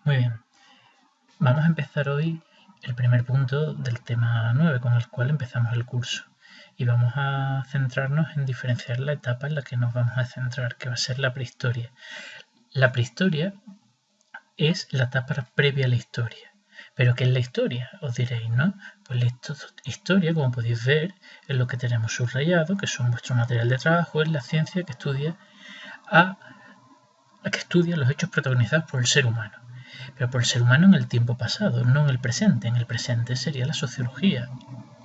Muy bien, vamos a empezar hoy el primer punto del tema 9 con el cual empezamos el curso. Y vamos a centrarnos en diferenciar la etapa en la que nos vamos a centrar, que va a ser la prehistoria. La prehistoria es la etapa previa a la historia. ¿Pero qué es la historia? Os diréis, ¿no? Pues la historia, como podéis ver, es lo que tenemos subrayado, que son vuestro material de trabajo, es la ciencia que estudia los hechos protagonizados por el ser humano. Pero por el ser humano en el tiempo pasado, no en el presente. En el presente sería la sociología.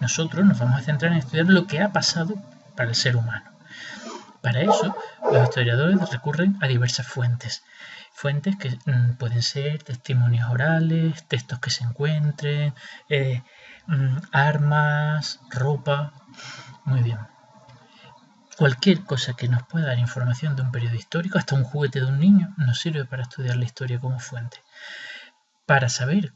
Nosotros nos vamos a centrar en estudiar lo que ha pasado para el ser humano. Para eso, los historiadores recurren a diversas fuentes. Fuentes que pueden ser testimonios orales, textos que se encuentren, armas, ropa. Muy bien. Cualquier cosa que nos pueda dar información de un periodo histórico, hasta un juguete de un niño, nos sirve para estudiar la historia como fuente. Para saber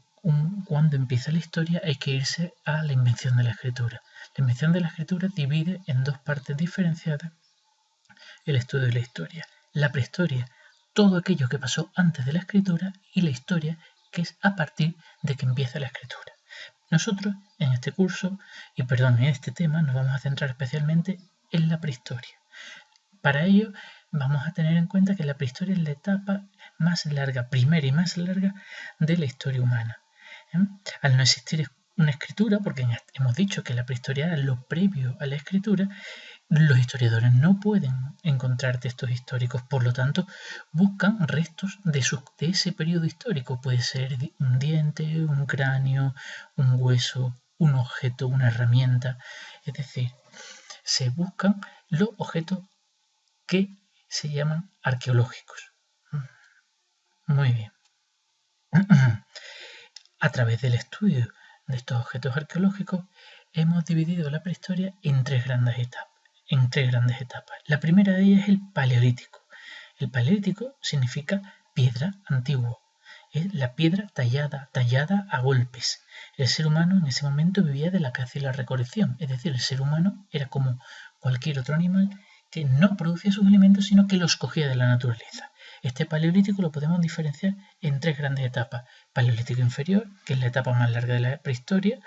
cuándo empieza la historia hay que irse a la invención de la escritura. La invención de la escritura divide en dos partes diferenciadas el estudio de la historia. La prehistoria, todo aquello que pasó antes de la escritura, y la historia, que es a partir de que empieza la escritura. Nosotros en este curso, en este tema, nos vamos a centrar especialmente en la prehistoria. Para ello vamos a tener en cuenta que la prehistoria es la etapa más larga, primera y más larga de la historia humana. Al no existir una escritura, porque hemos dicho que la prehistoria era lo previo a la escritura, los historiadores no pueden encontrar textos históricos, por lo tanto buscan restos de ese periodo histórico. Puede ser un diente, un cráneo, un hueso, un objeto, una herramienta. Es decir, se buscan los objetos que se llaman arqueológicos. Muy bien. A través del estudio de estos objetos arqueológicos hemos dividido la prehistoria en tres grandes etapas. La primera de ellas es el paleolítico. El paleolítico significa piedra antigua. Es la piedra tallada a golpes. El ser humano en ese momento vivía de la caza y la recolección. Es decir, el ser humano era como cualquier otro animal que no producía sus alimentos, sino que los cogía de la naturaleza. Este paleolítico lo podemos diferenciar en tres grandes etapas. Paleolítico inferior, que es la etapa más larga de la prehistoria,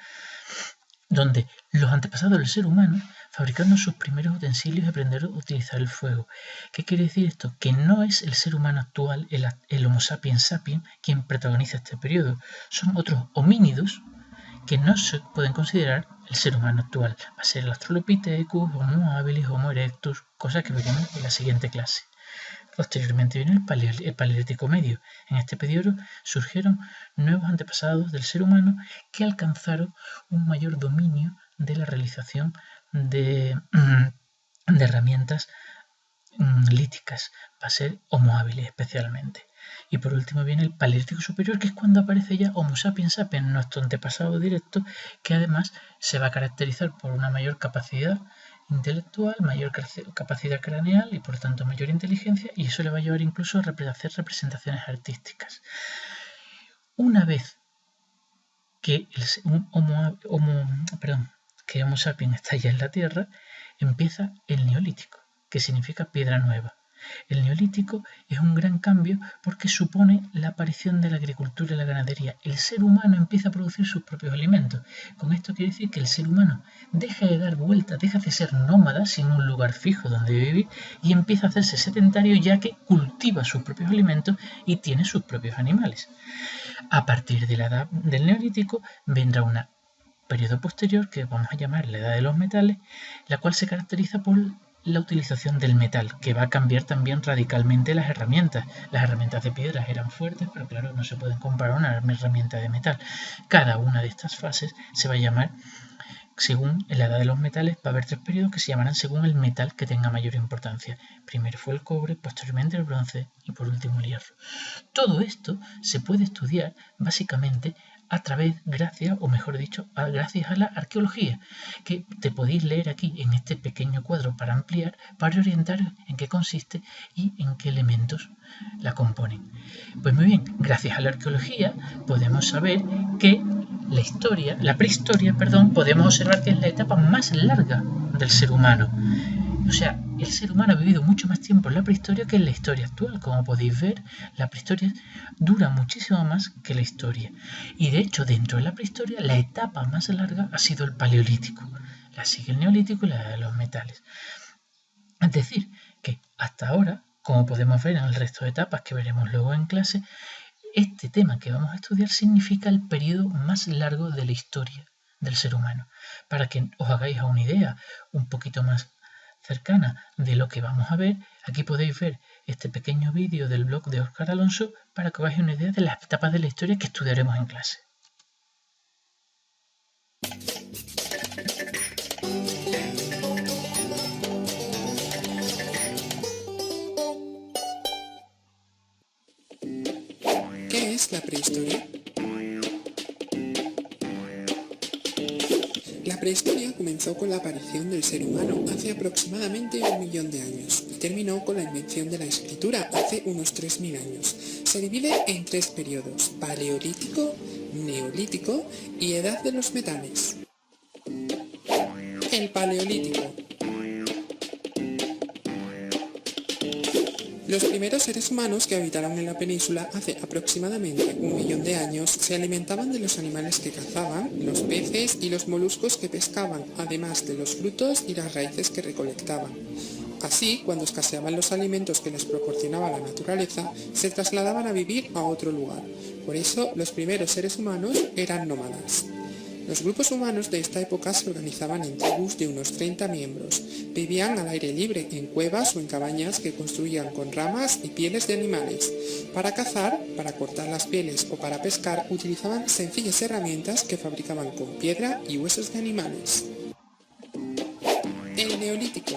donde los antepasados del ser humano fabricando sus primeros utensilios y aprendieron a utilizar el fuego. ¿Qué quiere decir esto? Que no es el ser humano actual, el Homo sapiens sapiens, quien protagoniza este periodo. Son otros homínidos que no se pueden considerar el ser humano actual. Va a ser el Australopithecus, Homo habilis, Homo erectus, cosas que veremos en la siguiente clase. Posteriormente viene el Paleolítico Medio. En este periodo surgieron nuevos antepasados del ser humano que alcanzaron un mayor dominio de la realización de herramientas líticas. Va a ser Homo habilis especialmente. Y por último viene el Paleolítico Superior, que es cuando aparece ya Homo sapiens sapiens, nuestro antepasado directo, que además se va a caracterizar por una mayor capacidad intelectual, mayor capacidad craneal y por tanto mayor inteligencia, y eso le va a llevar incluso a hacer representaciones artísticas. Una vez que Homo sapiens está ya en la Tierra, empieza el Neolítico, que significa piedra nueva. El Neolítico es un gran cambio porque supone la aparición de la agricultura y la ganadería. El ser humano empieza a producir sus propios alimentos. Con esto quiere decir que el ser humano deja de dar vueltas, deja de ser nómada sin un lugar fijo donde vivir y empieza a hacerse sedentario, ya que cultiva sus propios alimentos y tiene sus propios animales. A partir de la edad del Neolítico vendrá un periodo posterior que vamos a llamar la Edad de los Metales, la cual se caracteriza por la utilización del metal, que va a cambiar también radicalmente las herramientas. Las herramientas de piedra eran fuertes, pero claro, no se pueden comparar a una herramienta de metal. Cada una de estas fases se va a llamar, según la edad de los metales, va a haber tres periodos que se llamarán según el metal que tenga mayor importancia. Primero fue el cobre, posteriormente el bronce y por último el hierro. Todo esto se puede estudiar básicamente gracias a la arqueología, que te podéis leer aquí en este pequeño cuadro para ampliar, para orientaros en qué consiste y en qué elementos la componen. Pues muy bien, gracias a la arqueología podemos saber que la prehistoria, podemos observar que es la etapa más larga del ser humano. O sea, el ser humano ha vivido mucho más tiempo en la prehistoria que en la historia actual. Como podéis ver, la prehistoria dura muchísimo más que la historia. Y de hecho, dentro de la prehistoria, la etapa más larga ha sido el paleolítico. La sigue el neolítico y la de los metales. Es decir, que hasta ahora, como podemos ver en el resto de etapas que veremos luego en clase, este tema que vamos a estudiar significa el periodo más largo de la historia del ser humano. Para que os hagáis una idea un poquito más cercana de lo que vamos a ver, aquí podéis ver este pequeño vídeo del blog de Óscar Alonso para que os hagáis una idea de las etapas de la historia que estudiaremos en clase. ¿Qué es la prehistoria? La prehistoria comenzó con la aparición del ser humano hace aproximadamente 1 millón de años y terminó con la invención de la escritura hace unos 3000 años. Se divide en 3 periodos: paleolítico, neolítico y edad de los metales. El paleolítico. Los primeros seres humanos que habitaron en la península hace aproximadamente 1 millón de años se alimentaban de los animales que cazaban, los peces y los moluscos que pescaban, además de los frutos y las raíces que recolectaban. Así, cuando escaseaban los alimentos que les proporcionaba la naturaleza, se trasladaban a vivir a otro lugar. Por eso, los primeros seres humanos eran nómadas. Los grupos humanos de esta época se organizaban en tribus de unos 30 miembros. Vivían al aire libre, en cuevas o en cabañas que construían con ramas y pieles de animales. Para cazar, para cortar las pieles o para pescar, utilizaban sencillas herramientas que fabricaban con piedra y huesos de animales. El Neolítico.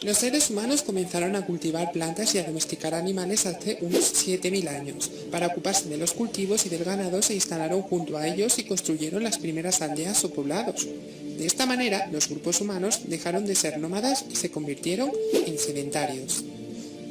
Los seres humanos comenzaron a cultivar plantas y a domesticar animales hace unos 7000 años. Para ocuparse de los cultivos y del ganado se instalaron junto a ellos y construyeron las primeras aldeas o poblados. De esta manera, los grupos humanos dejaron de ser nómadas y se convirtieron en sedentarios.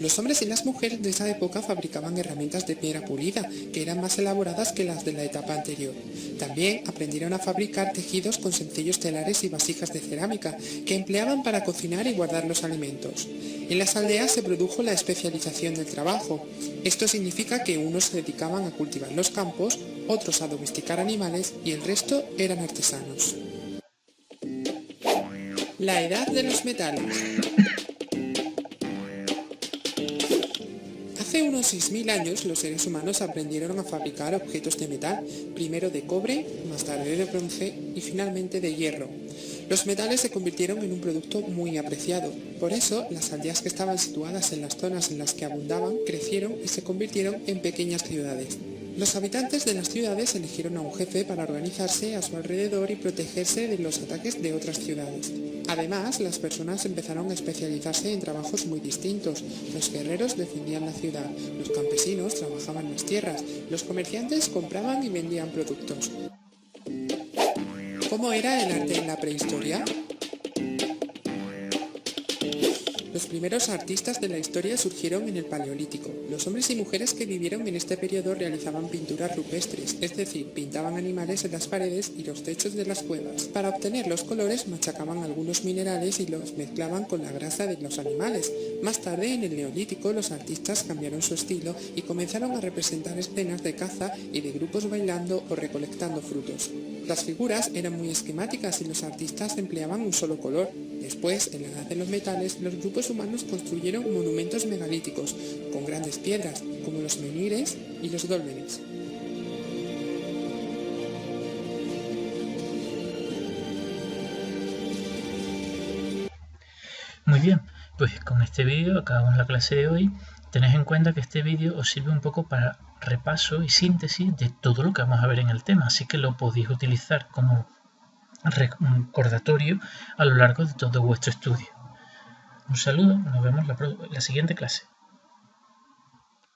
Los hombres y las mujeres de esa época fabricaban herramientas de piedra pulida, que eran más elaboradas que las de la etapa anterior. También aprendieron a fabricar tejidos con sencillos telares y vasijas de cerámica, que empleaban para cocinar y guardar los alimentos. En las aldeas se produjo la especialización del trabajo. Esto significa que unos se dedicaban a cultivar los campos, otros a domesticar animales y el resto eran artesanos. La edad de los metales. Hace unos 6000 años los seres humanos aprendieron a fabricar objetos de metal, primero de cobre, más tarde de bronce y finalmente de hierro. Los metales se convirtieron en un producto muy apreciado, por eso las aldeas que estaban situadas en las zonas en las que abundaban crecieron y se convirtieron en pequeñas ciudades. Los habitantes de las ciudades eligieron a un jefe para organizarse a su alrededor y protegerse de los ataques de otras ciudades. Además, las personas empezaron a especializarse en trabajos muy distintos. Los guerreros defendían la ciudad, los campesinos trabajaban las tierras, los comerciantes compraban y vendían productos. ¿Cómo era el arte en la prehistoria? Los primeros artistas de la historia surgieron en el Paleolítico. Los hombres y mujeres que vivieron en este periodo realizaban pinturas rupestres, es decir, pintaban animales en las paredes y los techos de las cuevas. Para obtener los colores machacaban algunos minerales y los mezclaban con la grasa de los animales. Más tarde, en el Neolítico, los artistas cambiaron su estilo y comenzaron a representar escenas de caza y de grupos bailando o recolectando frutos. Las figuras eran muy esquemáticas y los artistas empleaban un solo color. Después, en la edad de los metales, los grupos humanos construyeron monumentos megalíticos con grandes piedras, como los menhires y los dólmenes. Muy bien, pues con este vídeo acabamos la clase de hoy. Tened en cuenta que este vídeo os sirve un poco para repaso y síntesis de todo lo que vamos a ver en el tema, así que lo podéis utilizar como recordatorio a lo largo de todo vuestro estudio. Un saludo, nos vemos la siguiente clase.